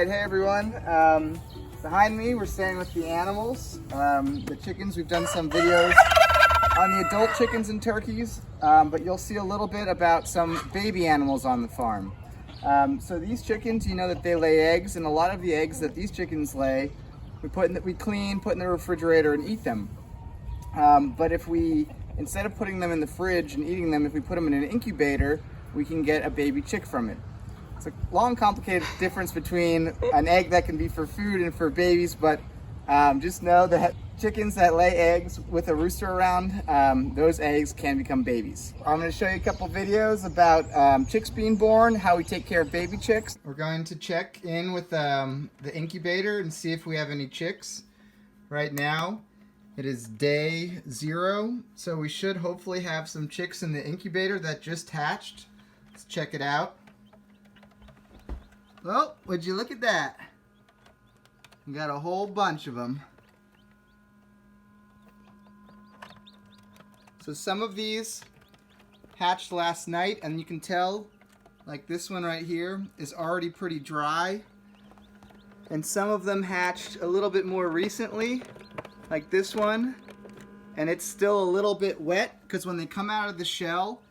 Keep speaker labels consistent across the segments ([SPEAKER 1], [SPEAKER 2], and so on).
[SPEAKER 1] Alright, hey everyone. Behind me we're staying with the animals, the chickens. We've done some videos on the adult chickens and turkeys, but you'll see a little bit about some baby animals on the farm. So these chickens, you know that they lay eggs, and a lot of the eggs that these chickens lay, we clean, put in the refrigerator and eat them. But if we, instead of putting them in the fridge and eating them, if we put them in an incubator, we can get a baby chick from it. It's a long, complicated difference between an egg that can be for food and for babies, but just know that chickens that lay eggs with a rooster around, those eggs can become babies. I'm going to show you a couple videos about chicks being born, how we take care of baby chicks. We're going to check in with the incubator and see if we have any chicks. Right now, it is day 0, so we should hopefully have some chicks in the incubator that just hatched. Let's check it out. Well, would you look at that? We got a whole bunch of them. So some of these hatched last night, and you can tell, like this one right here is already pretty dry. And some of them hatched a little bit more recently, like this one, and it's still a little bit wet because when they come out of the shell,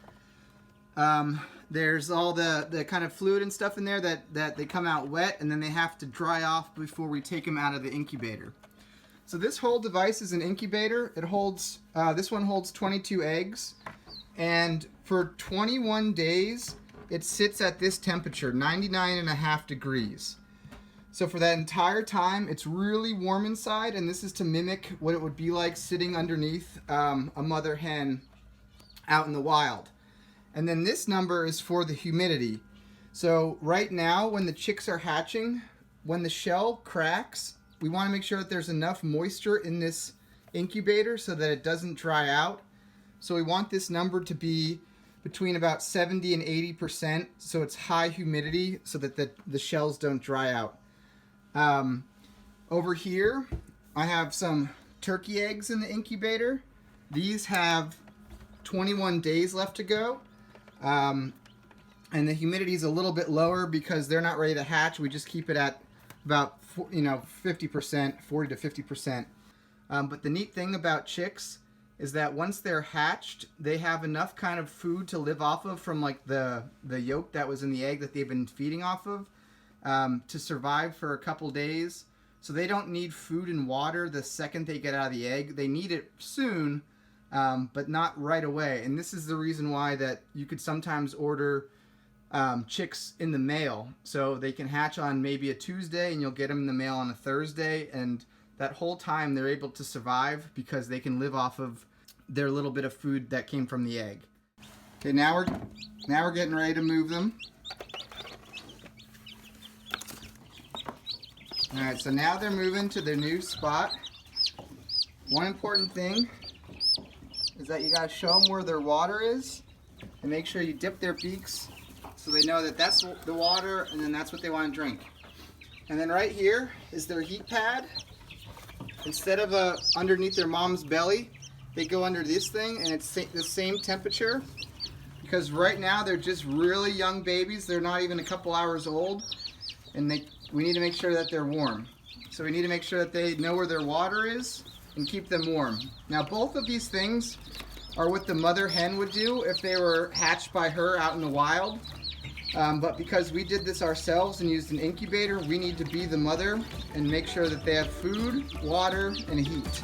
[SPEAKER 1] there's all the kind of fluid and stuff in there that they come out wet, and then they have to dry off before we take them out of the incubator. So this whole device is an incubator. It holds, this one holds 22 eggs, and for 21 days it sits at this temperature, 99.5 degrees. So for that entire time it's really warm inside, and this is to mimic what it would be like sitting underneath a mother hen out in the wild. And then this number is for the humidity. So right now when the chicks are hatching, when the shell cracks, we want to make sure that there's enough moisture in this incubator so that it doesn't dry out. So we want this number to be between about 70 and 80%, so it's high humidity so that the shells don't dry out. Over here I have some turkey eggs in the incubator. These have 21 days left to go. And the humidity is a little bit lower because they're not ready to hatch. We just keep it at about 50%, 40 to 50%. But the neat thing about chicks is that once they're hatched, they have enough kind of food to live off of from like the yolk that was in the egg that they've been feeding off of to survive for a couple days. So they don't need food and water the second they get out of the egg. They need it soon, but not right away. And this is the reason why that you could sometimes order chicks in the mail. So they can hatch on maybe a Tuesday and you'll get them in the mail on a Thursday, and that whole time they're able to survive because they can live off of their little bit of food that came from the egg. Okay, now we're getting ready to move them. Alright, so now they're moving to their new spot. One important thing is that you gotta show them where their water is, and make sure you dip their beaks so they know that that's the water, and then that's what they want to drink. And then right here is their heat pad. Instead of underneath their mom's belly, they go under this thing, and it's the same temperature, because right now they're just really young babies. They're not even a couple hours old, and we need to make sure that they're warm. So we need to make sure that they know where their water is and keep them warm. Now both of these things are what the mother hen would do if they were hatched by her out in the wild. But because we did this ourselves and used an incubator, we need to be the mother and make sure that they have food, water, and heat.